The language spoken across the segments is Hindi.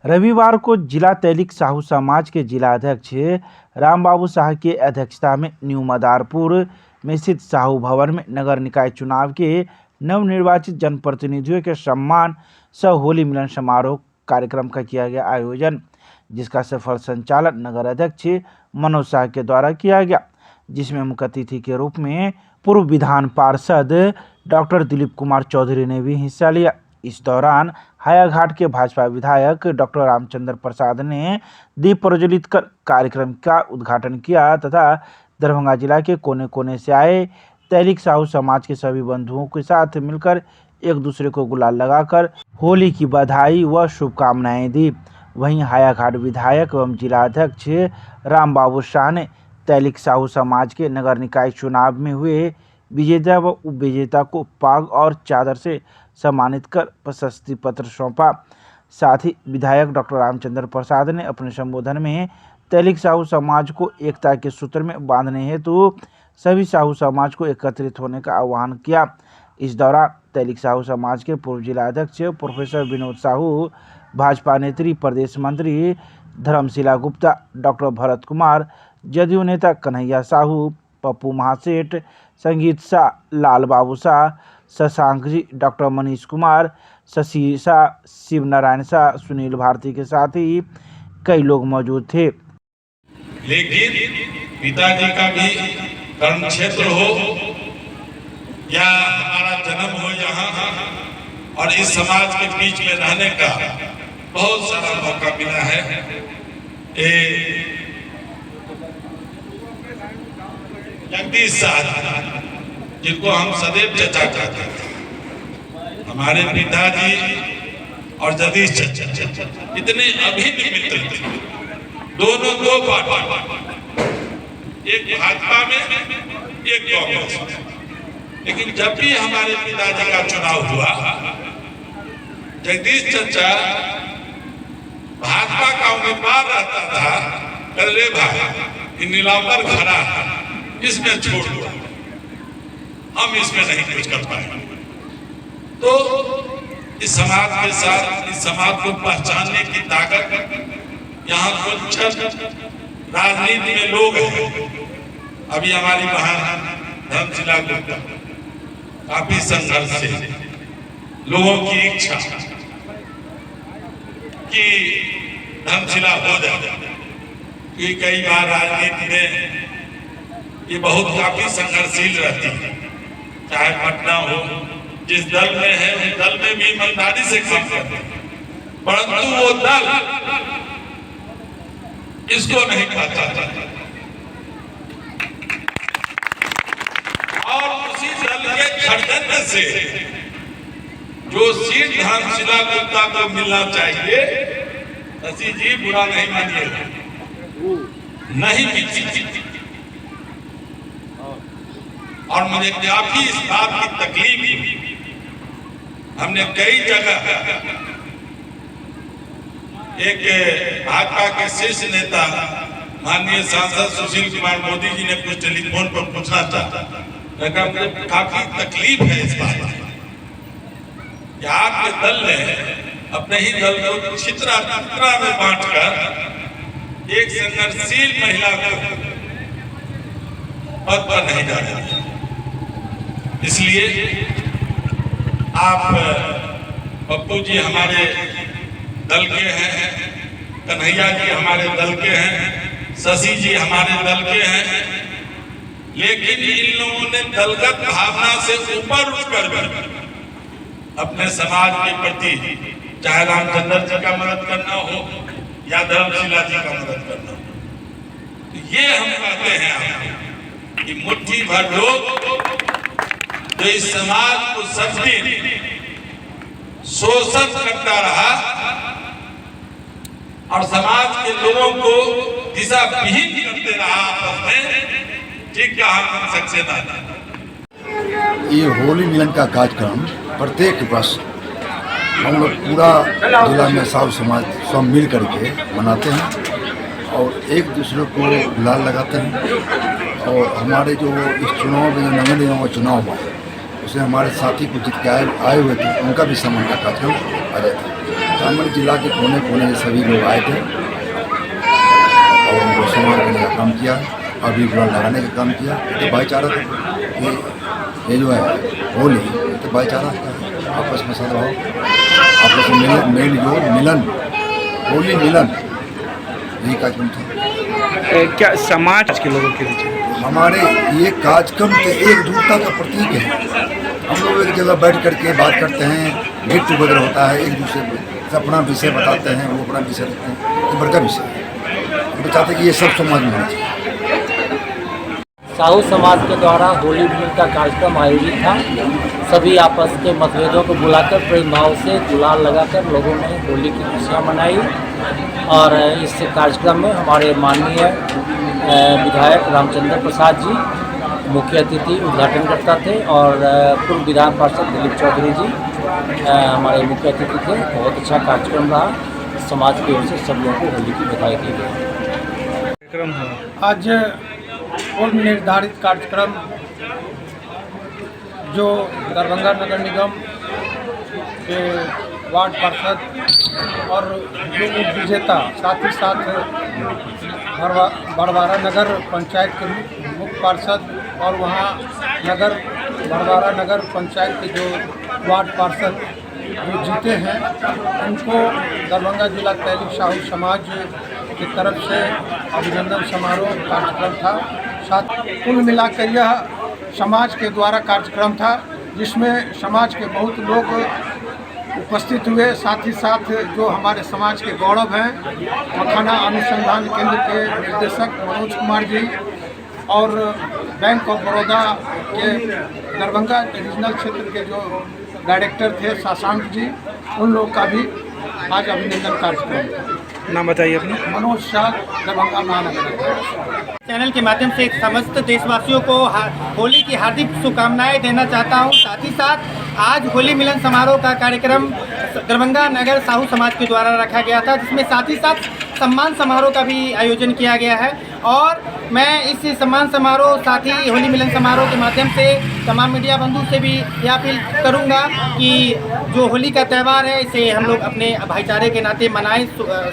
रविवार को जिला तैलिक साहू समाज के जिला अध्यक्ष रामबाबू शाह की अध्यक्षता में न्यू मदारपुर में स्थित साहू भवन में नगर निकाय चुनाव के नवनिर्वाचित जनप्रतिनिधियों के सम्मान सह होली मिलन समारोह कार्यक्रम का किया गया आयोजन, जिसका सफल संचालन नगर अध्यक्ष मनोज शाह के द्वारा किया गया, जिसमें मुख्य अतिथि के रूप में पूर्व विधान पार्षद डॉक्टर दिलीप कुमार चौधरी ने भी हिस्सा लिया। इस दौरान हायाघाट के भाजपा विधायक डॉक्टर रामचंद्र प्रसाद ने दीप प्रज्वलित कर कार्यक्रम का उद्घाटन किया तथा दरभंगा जिला के कोने कोने से आए तैलिक साहू समाज के सभी बंधुओं के साथ मिलकर एक दूसरे को गुलाल लगाकर होली की बधाई व शुभकामनाएं दी। वहीं हायाघाट विधायक एवं जिला अध्यक्ष रामबाबू शाह ने तैलिक साहू समाज के नगर निकाय चुनाव में हुए विजेता व उपविजेता को पाग और चादर से सम्मानित कर प्रशस्ति पत्र सौंपा। साथ ही विधायक डॉक्टर रामचंद्र प्रसाद ने अपने संबोधन में तैलिक साहू समाज को एकता के सूत्र में बांधने हेतु सभी साहू समाज को एकत्रित होने का आह्वान किया। इस दौरान तैलिक साहू समाज के पूर्व जिला अध्यक्ष प्रोफेसर विनोद साहू, भाजपा नेत्री प्रदेश मंत्री धर्मशिला गुप्ता, डॉक्टर भरत कुमार, जदयू नेता कन्हैया साहू, पप्पू महासेठ, संगीत शाह, लाल बाबू शाह, शशांक जी, डॉक्टर मनीष कुमार, शशि शाह, शिव नारायण शाह, सुनील भारती के साथ ही कई लोग मौजूद थे। लेकिन पिताजी का भी कर्म क्षेत्र हो या हमारा जन्म हो यहाँ, और इस समाज के बीच में रहने का बहुत सारा मौका मिला है। जगदीश शाह जिनको हम सदैव चर्चा करते थे, हमारे पिताजी और जगदीश चाचा इतने अभिन्न मित्र थे। दोनों दो पार्टी, एक भाजपा में एक कांग्रेस में। लेकिन जब भी हमारे पिताजी का चुनाव हुआ, जगदीश चाचा भाजपा का उम्मीदवार रहता था, अरे भाई नीलांबर खड़ा है, इसमें छोड़ दो, हम इसमें नहीं कुछ कर पाएंगे। तो इस समाज के साथ, इस समाज को पहचानने की ताकत यहाँ कुछ राजनीति में लोग हैं। अभी हमारी बहन धर्मशिला गुप्ता काफी संघर्ष से लोगों की इच्छा कि धर्मशिला हो जाए, क्योंकि कई बार राजनीति में ये बहुत काफी संघर्षशील रहती है। चाहे पटना हो, जिस दल में है उस दल में भी ईमानदारी से काम करते हैं, परंतु वो दल इसको नहीं खाता और उसी दल के षड्यंत्र से जो सीट धर्मशिला गुप्ता को मिलना चाहिए, शशि जी बुरा नहीं मानिएगा, नहीं मिली। और मुझे काफी इस बात की तकलीफ, हमने कई जगह एक भाजपा के शीर्ष नेता माननीय सांसद सुशील कुमार मोदी जी ने कुछ टेलीफोन पर पूछना चाहा, मुझे काफी तकलीफ है इस बात की, आपके दल ने अपने ही दल को छितरा में बांटकर एक संघर्षशील महिला को पद पर नहीं जाने। इसलिए आप पप्पू जी हमारे दल के हैं, कन्हैया जी हमारे दल के हैं, शशि जी हमारे दल के हैं, लेकिन इन लोगों ने दलगत भावना से ऊपर उठकर अपने समाज के प्रति, चाहे रामचंद्र जी का मदद करना हो या धर्मशिला जी का मदद करना हो, तो ये हम कहते हैं कि मुट्ठी भर लोग जो इस समाज को सभी शोषण करता रहा और समाज के लोगों को दिशा विहीन करते रहा, आपस में ठीक क्या हम सक्सेना। ये होली मिलन का कार्यक्रम प्रत्येक वर्ष हम लोग पूरा जिला में साहू समाज सब मिल करके मनाते हैं और एक दूसरे को गुलाल लगाते हैं। और हमारे जो इस चुनाव में जो नगर निगम का चुनाव हुआ, उसमें हमारे साथी को जीत के आए हुए थे, उनका भी सम्मान का कार्यक्रम आ जाता है। ग्रामीण जिला के कोने कोने से सभी लोग आए थे और उनको सम्मान करने का काम किया, अभी गुलाल लगाने का काम किया। तो भाईचारा ये जो है होली, तो भाईचारा का आपस में सद्भाव, आपस में मेल जोल मिलन, होली मिलन, यही कार्यक्रम था। क्या समाज के लोगों के बीच हमारे ये कार्यक्रम के एकजुटता का प्रतीक है। हम लोग एक जगह बैठ करके बात करते हैं, गेट टुगेदर होता है, एक दूसरे से अपना विषय बताते हैं, वो अपना विषय रखते हैं, ये बड़का विषय है। हम तो चाहते हैं कि ये सब समाज में होना चाहिए। साहू समाज के द्वारा होली मिलन का कार्यक्रम आयोजित था। सभी आपस के मतभेदों को बुलाकर प्रेम भाव से गुलाल लगाकर लोगों ने होली की खुशियाँ मनाई। और इस कार्यक्रम में हमारे माननीय विधायक रामचंद्र प्रसाद जी मुख्य अतिथि उद्घाटनकर्ता थे और पूर्व विधान पार्षद दिलीप चौधरी जी हमारे मुख्य अतिथि थे। बहुत अच्छा कार्यक्रम रहा। समाज की ओर से सब लोगों को होली की बधाई दी गई। आज पूर्व निर्धारित कार्यक्रम जो दरभंगा नगर निगम के वार्ड पार्षद और जो उपविजेता, साथ ही साथ बड़वारा नगर पंचायत के मुख्य पार्षद और वहाँ बड़वारा नगर पंचायत के जो वार्ड पार्षद जो जीते हैं, उनको दरभंगा जिला तैलिक साहू समाज की तरफ से अभिनंदन समारोह कार्यक्रम था। साथ कुल मिलाकर यह समाज के द्वारा कार्यक्रम था, जिसमें समाज के बहुत लोग उपस्थित हुए। साथ ही साथ जो हमारे समाज के गौरव हैं, मखाना अनुसंधान केंद्र के निर्देशक मनोज कुमार जी और बैंक ऑफ बड़ौदा के दरभंगा रीजनल क्षेत्र के जो डायरेक्टर थे शशांक जी, उन लोग का भी आज अभिनंदन कार्यक्रम था। नाम बताइए अपना। मनोज शाह, दरभंगा महानगर। चैनल के माध्यम से समस्त देशवासियों को होली की हार्दिक शुभकामनाएं देना चाहता हूं। साथ ही साथ आज होली मिलन समारोह का कार्यक्रम दरभंगा नगर साहू समाज के द्वारा रखा गया था, जिसमें साथ ही साथ सम्मान समारोह का भी आयोजन किया गया है। और मैं इस सम्मान समारोह साथ ही होली मिलन समारोह के माध्यम से तमाम मीडिया बंधु से भी यह अपील करूंगा कि जो होली का त्यौहार है, इसे हम लोग अपने भाईचारे के नाते मनाएं,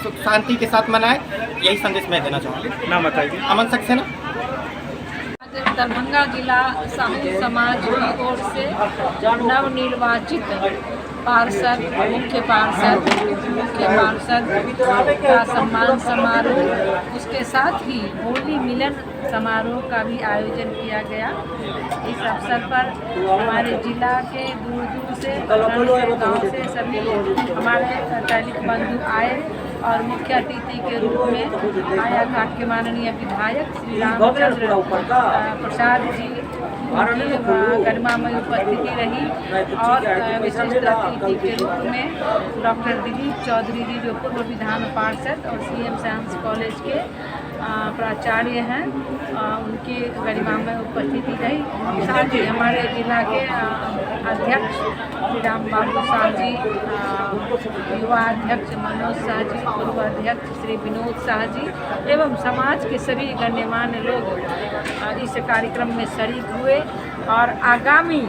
सुख शांति के साथ मनाएं। यही संदेश मैं देना चाहूँगा। नाम बताइए। अमन सक्सेना। दरभंगा जिला साहू समाज की ओर से नवनिर्वाचित पार्षद, मुख्य पार्षद का सम्मान समारोह, उसके साथ ही होली मिलन समारोह का भी आयोजन किया गया। इस अवसर पर हमारे जिला के दूर दूर से गाँव से सभी हमारे तैलिक बंधु आए और मुख्य अतिथि के रूप में आयाघाट के माननीय विधायक श्री रामचंद्र प्रसाद जी उनकी गरिमामय उपस्थिति रही। और विशिष्ट अतिथि के रूप में डॉक्टर दिलीप चौधरी जी जो पूर्व विधान पार्षद और CM साइंस कॉलेज के प्राचार्य हैं, उनकी गरिमामय उपस्थिति रही। साथ ही हमारे जिला के अध्यक्ष श्री राम बाबू शाह जी, युवा अध्यक्ष मनोज शाह जी, पूर्व अध्यक्ष श्री विनोद शाह जी एवं समाज के सभी गण्यमान्य लोग इस कार्यक्रम में शरीक हुए। और आगामी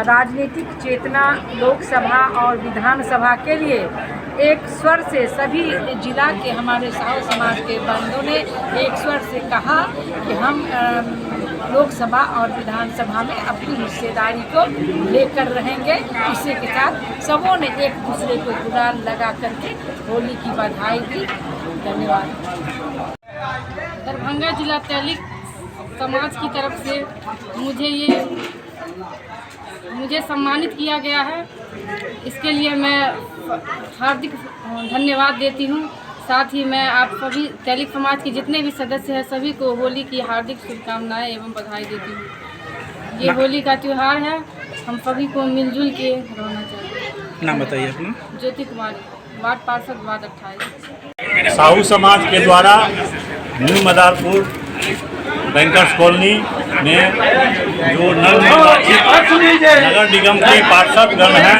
राजनीतिक चेतना लोकसभा और विधानसभा के लिए एक स्वर से सभी जिला के हमारे साहू समाज के बंधुओं ने एक स्वर से कहा कि हम लोकसभा और विधानसभा में अपनी हिस्सेदारी को लेकर रहेंगे। इसी के साथ सबों ने एक दूसरे को गुलाल लगा करके होली की बधाई दी। धन्यवाद। दरभंगा जिला तैलिक समाज की तरफ से मुझे सम्मानित किया गया है। इसके लिए मैं हार्दिक धन्यवाद देती हूँ। साथ ही मैं आप सभी तैलिक समाज के जितने भी सदस्य हैं सभी को होली की हार्दिक शुभकामनाएं एवं बधाई देती हूँ। ये होली का त्यौहार है, हम सभी को मिलजुल के रहना चाहिए। नाम बताइए अपना। ज्योति कुमारी, वार्ड पार्षद, वार्ड 28। साहू समाज के द्वारा न्यू मदारपुर बैंकर्स कॉलोनी में जो नगर निगम के पार्षदगण हैं,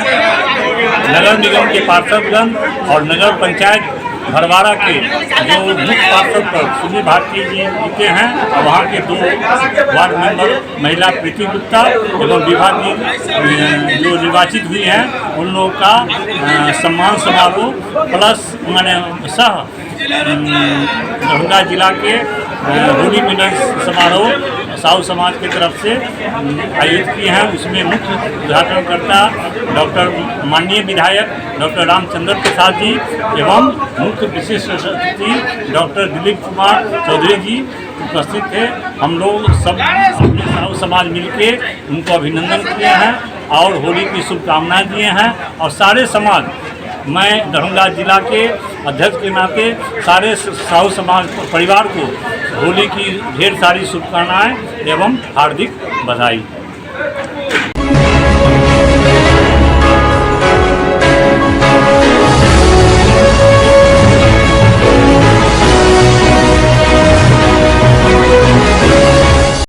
नगर निगम के पार्षदगण और नगर पंचायत भरवाड़ा के जो मुख्य पार्षद पर सुनील भारती जी जीते हैं और वहाँ के 2 वार्ड मेंबर महिला प्रीति गुप्ता एवं विभा जी जो निर्वाचित हुई हैं, उन लोगों का सम्मान समारोह प्लस मैंने सह दरभंगा जिला के होली मिलन समारोह साहू समाज की तरफ से आयोजित किए हैं। उसमें मुख्य उद्घाटनकर्ता डॉक्टर माननीय विधायक डॉक्टर रामचंद्र प्रसाद जी एवं मुख्य विशिष्ट अतिथि डॉक्टर दिलीप कुमार चौधरी जी उपस्थित थे। हम लोग सब अपने साहू समाज मिलके उनको अभिनंदन किए हैं और होली की शुभकामनाएं दिए हैं। और सारे समाज, मैं दरभंगा जिला के अध्यक्ष के नाते सारे साहू समाज परिवार को होली की ढेर सारी शुभकामनाएं एवं हार्दिक बधाई।